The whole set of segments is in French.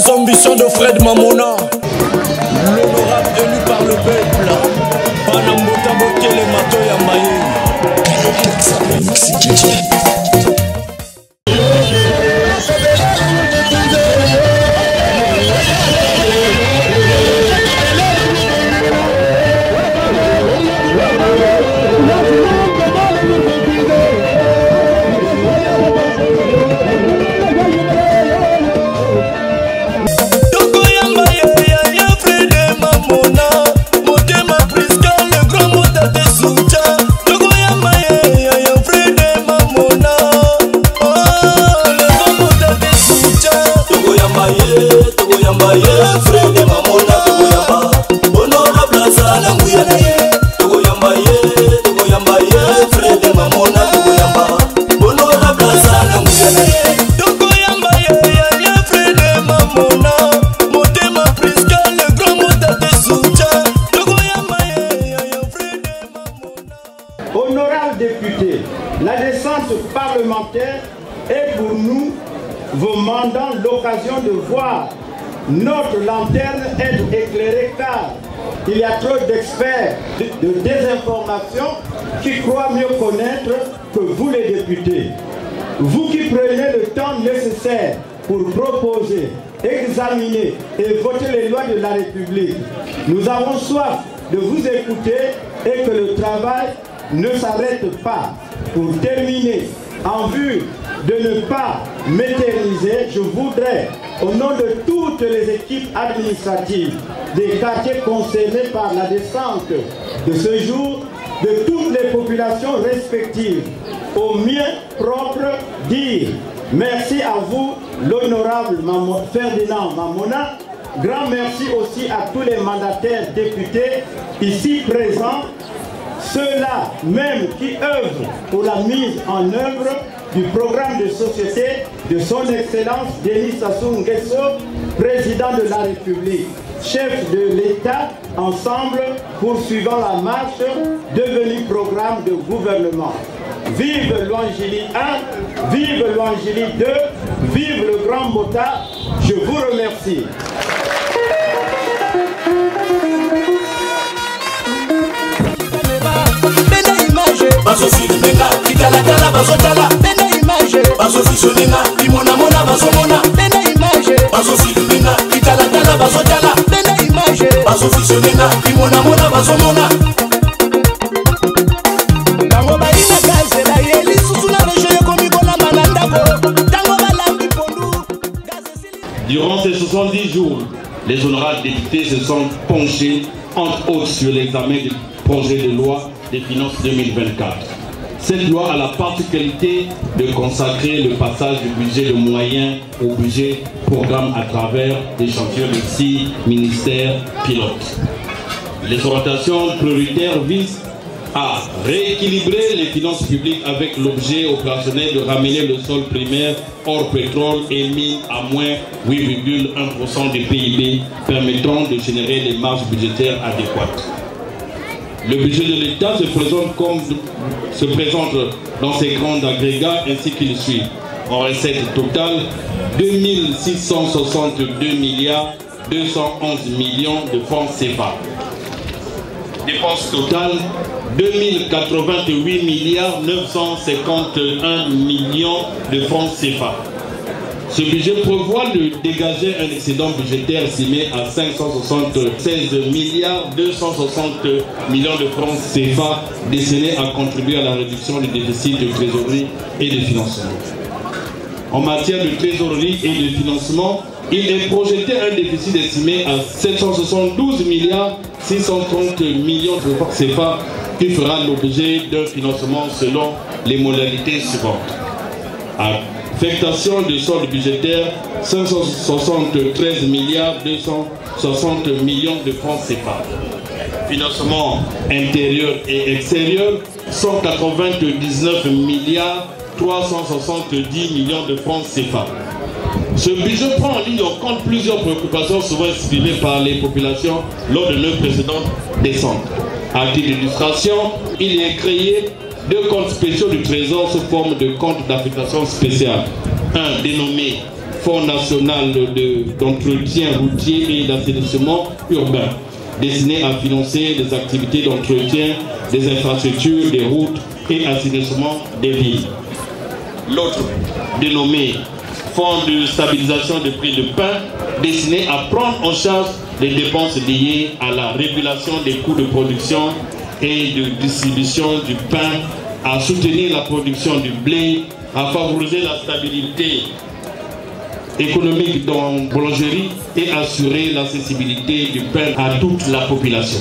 Les ambitions de Fred Mamona, l'honorable élu par le peuple. Panambota Bokele Mato Yambaye. Honorables députés, la descente parlementaire est pour nous, vous mandant l'occasion de voir notre lanterne être éclairée, car il y a trop d'experts de désinformation qui croient mieux connaître que vous les députés. Vous qui prenez le temps nécessaire pour proposer, examiner et voter les lois de la République, nous avons soif de vous écouter et que le travail ne s'arrête pas. Pour terminer, en vue de ne pas m'éterniser, je voudrais, au nom de toutes les équipes administratives des quartiers concernés par la descente de ce jour, de toutes les populations respectives, au mien propre, dire merci à vous, l'honorable Ferdinand Mamona. Grand merci aussi à tous les mandataires députés ici présents, ceux-là même qui œuvrent pour la mise en œuvre du programme de société de son Excellence Denis Sassou Nguesso, président de la République, chef de l'État, ensemble poursuivant la marche devenue programme de gouvernement. Vive Luangili 1, vive Luangili 2, vive le Grand Mota, je vous remercie. Baso filmenga, kitala tala baso tala. Bena image. Baso fisionenga, limona mona baso mona. Bena image. Baso filmenga, kitala tala baso tala. Bena image. Baso fisionenga, limona mona baso mona. Tango balina gaze la yeli susu na rejoye komi kola manandako. Tango balambi pondu. Durant ces 70 jours, les honorables députés se sont penchés entre autres sur l'examen du projet de loi des finances 2024. Cette loi a la particularité de consacrer le passage du budget de moyens au budget programme à travers des chantiers de 6 ministères pilotes. Les orientations prioritaires visent à rééquilibrer les finances publiques avec l'objet opérationnel de ramener le sol primaire hors pétrole et mine à moins 8,1% du PIB, permettant de générer des marges budgétaires adéquates. Le budget de l'État se présente dans ses grands agrégats ainsi qu'il suit. En recette totale, 2662 milliards 211 millions de francs CFA. Dépenses totales, 2088 milliards 951 millions de francs CFA. Ce budget prévoit de dégager un excédent budgétaire estimé à 576 milliards 260 millions de francs CFA destinés à contribuer à la réduction du déficit de trésorerie et de financement. En matière de trésorerie et de financement, il est projeté un déficit estimé à 772 milliards 630 millions de francs CFA qui fera l'objet d'un financement selon les modalités suivantes. Affectation de solde budgétaire 573 milliards 260 millions de francs CFA. Financement intérieur et extérieur 199 milliards 370 millions de francs CFA. Ce budget prend en ligne en compte plusieurs préoccupations souvent exprimées par les populations lors de nos précédentes descentes. À titre d'illustration, il est créé 2 comptes spéciaux du Trésor sous forme de comptes d'affectation spéciale. Un dénommé Fonds national d'entretien routier et d'assainissement urbain, destiné à financer des activités d'entretien des infrastructures, des routes et assainissement des villes. L'autre, dénommé Fonds de stabilisation des prix de pain, destiné à prendre en charge les dépenses liées à la régulation des coûts de production et de distribution du pain, à soutenir la production du blé, à favoriser la stabilité économique dans la boulangerie et assurer l'accessibilité du pain à toute la population.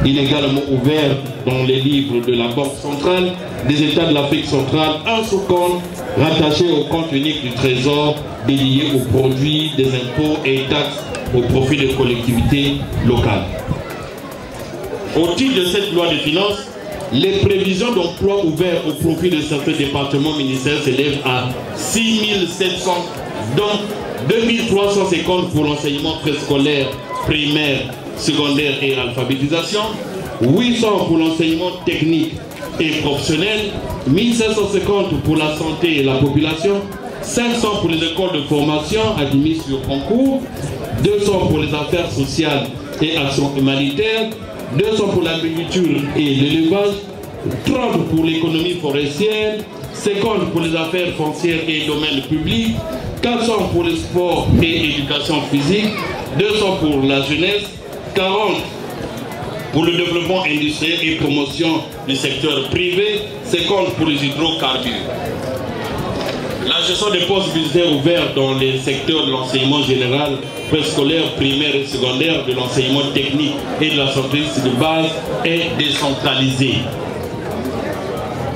Il est également ouvert dans les livres de la Banque centrale des États de l'Afrique centrale un sous-compte rattaché au compte unique du Trésor dédié aux produits des impôts et taxes au profit des collectivités locales. Au titre de cette loi de finances, les prévisions d'emploi ouverts au profit de certains départements ministériels s'élèvent à 6 700, dont 2 350 pour l'enseignement préscolaire, primaire, secondaire et alphabétisation, 800 pour l'enseignement technique et professionnel, 1550 pour la santé et la population, 500 pour les écoles de formation admises sur concours, 200 pour les affaires sociales et actions humanitaires, 200 pour l'agriculture et l'élevage, 30 pour l'économie forestière, 50 pour les affaires foncières et domaines publics, 400 pour le sport et éducation physique, 200 pour la jeunesse, 40 pour le développement industriel et promotion du secteur privé, 50 pour les hydrocarbures. La gestion des postes budgétaires ouverts dans les secteurs de l'enseignement général, préscolaire, primaire et secondaire, de l'enseignement technique et de la santé de base est décentralisée.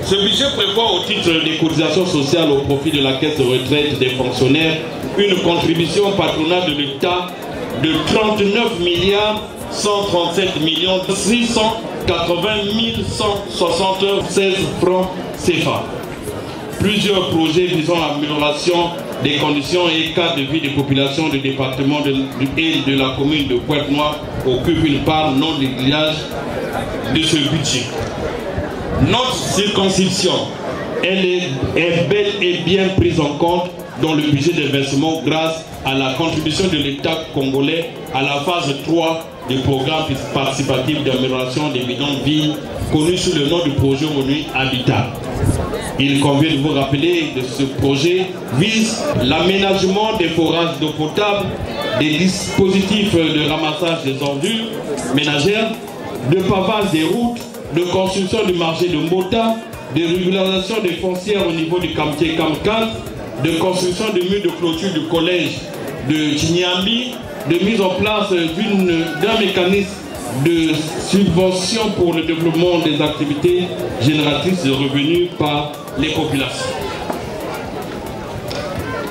Ce budget prévoit au titre des cotisations sociales au profit de la caisse de retraite des fonctionnaires une contribution patronale de l'État de 39 137 680 176 francs CFA. Plusieurs projets visant à l'amélioration des conditions et cadres de vie des populations du département et de la commune de Pointe-Noire occupent une part non négligeable de ce budget. Notre circonscription, elle est bel et bien prise en compte dans le budget des versements grâce à la contribution de l'État congolais à la phase 3 du programme participatif d'amélioration des bidonvilles connu sous le nom du projet ONU Habitat. Il convient de vous rappeler que ce projet vise l'aménagement des forages d'eau potable, des dispositifs de ramassage des ordures ménagères, de pavage des routes, de construction du marché de Mota, de régularisation des foncières au niveau du quartier Kamkat, de construction de murs de clôture du collège de Chinyambi, de mise en place d'un mécanisme de subvention pour le développement des activités génératrices de revenus par les populations.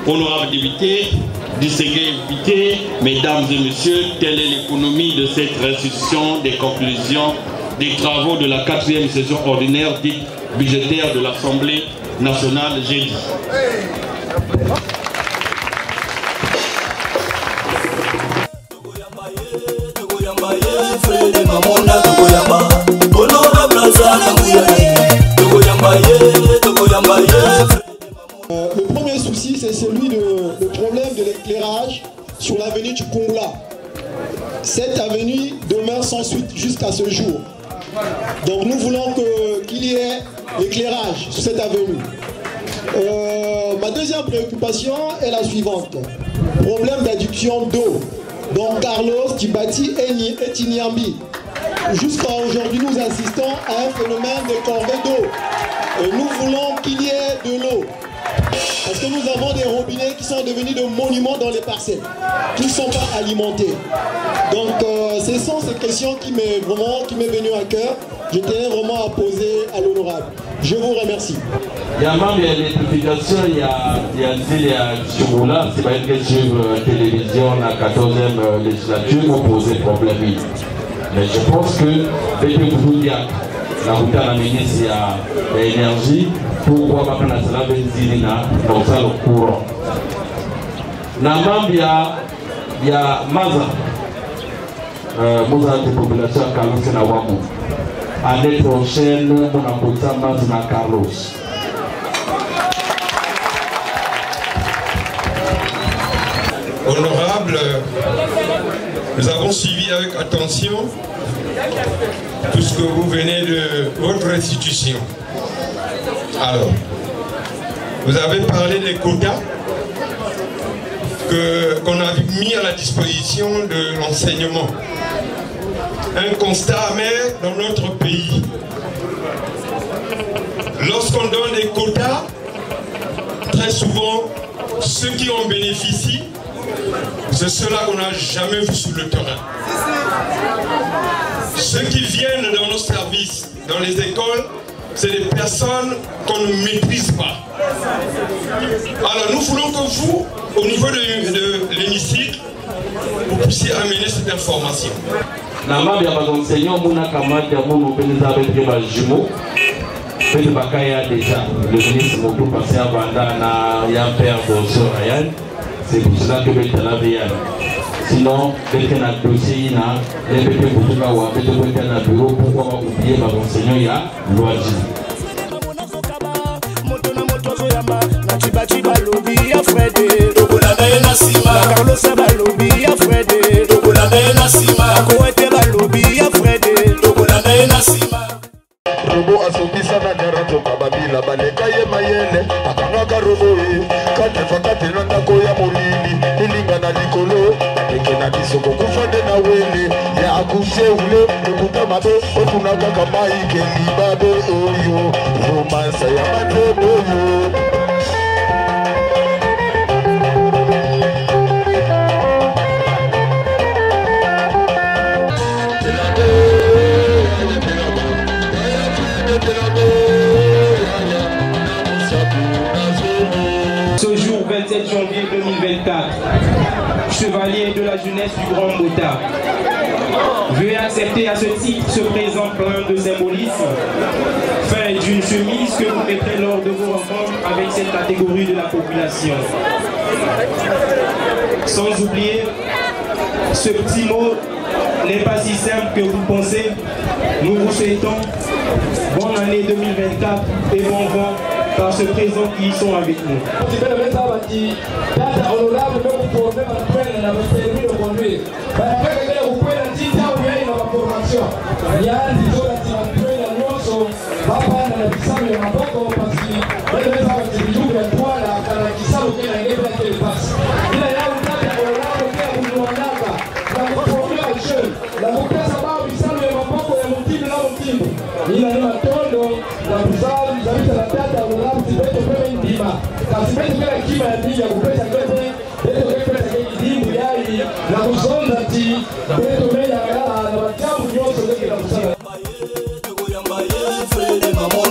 Honorables députés, distingués invités, mesdames et messieurs, telle est l'économie de cette restitution des conclusions des travaux de la 4e session ordinaire dite budgétaire de l'Assemblée nationale jeudi. Le premier souci, c'est celui du problème de l'éclairage sur l'avenue du Kongla. Cette avenue demeure sans suite jusqu'à ce jour. Donc nous voulons qu'il y ait l'éclairage sur cette avenue. Ma deuxième préoccupation est la suivante. Problème d'adduction d'eau. Donc Carlos Tibati et Tinyambi. Jusqu'à aujourd'hui, nous assistons à un phénomène de corvée d'eau. Et nous voulons qu'il y ait de l'eau. Parce que nous avons des robinets qui sont devenus de monuments dans les parcelles, qui ne sont pas alimentés. Donc ce sont ces questions qui m'est venues à cœur. Je tenais vraiment à poser à l'honorable. Je vous remercie. Il y a même l'électrification, il y a Choumoula, c'est pas une question de télévision, la 14e législature, vous posez problème. Mais je pense que depuis que vous dites la route à la ministre, il y a l'énergie, pourquoi pas qu'on a cela dans ça le courant. Namam, il y a Maza, Maza de population Carlos Nawamu. Année prochaine, on a posé Maza Carlos. Honorables, nous avons suivi avec attention tout ce que vous venez de votre institution. Alors, vous avez parlé des quotas qu'on a mis à la disposition de l'enseignement. Un constat amer dans notre pays. Lorsqu'on donne des quotas, très souvent, ceux qui en bénéficient, c'est ceux-là qu'on n'a jamais vu sur le terrain. Ceux qui viennent dans nos services, dans les écoles, c'est des personnes qu'on ne maîtrise pas. Alors nous voulons que vous, au niveau de l'hémicycle, vous puissiez amener cette information. Nama bien les enseignants, mon camarade, mon avec les jumeaux. Bakaya déjà, le ministre Moto passé à Bandana, il y a un père de Ryan, c'est pour cela que je vais sinon, dès qu'il y a un dossier, il y a un bureau, pourquoi oublier les enseignants, il y a loisir. Robo asokisa na garato kababila baleka ye mayele akangaka robo e kate fakate na ndako ya molili ilinga na likolo eke na bisoko kufande na wele ya akuse ule ekuta mabe otunaka kama ike libabe oyo romansa ya matebo yo. Ce jour 27 janvier 2024, chevalier de la jeunesse du Grand Botha, veuillez accepter à ce titre ce présent plein de symbolisme, fait d'une chemise que vous mettrez lors de vos rencontres avec cette catégorie de la population. Sans oublier, ce petit mot n'est pas si simple que vous pensez. Nous vous souhaitons bonne année 2024 et bon vent par ce présent qui sont avec nous. Merci, Maman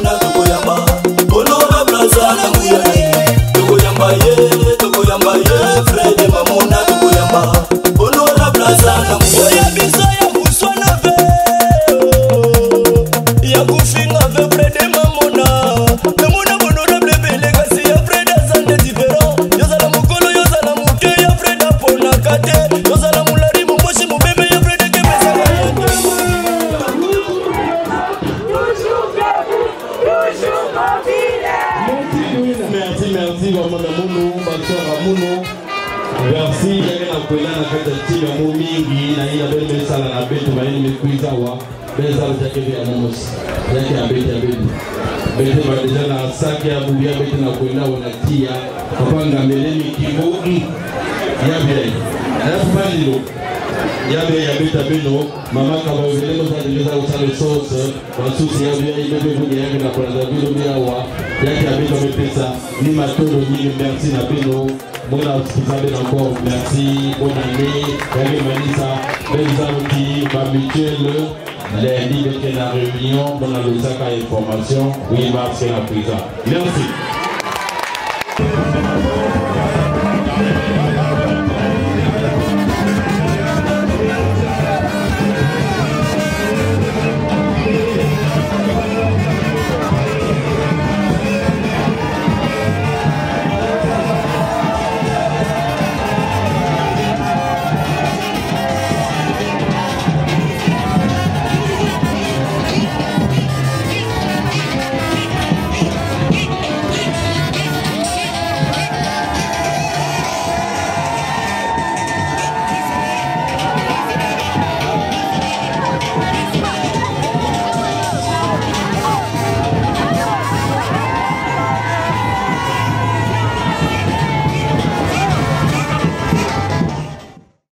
encore, merci, bonne année, lundi, la réunion, dans la information, oui, mars, c'est la prison. Merci.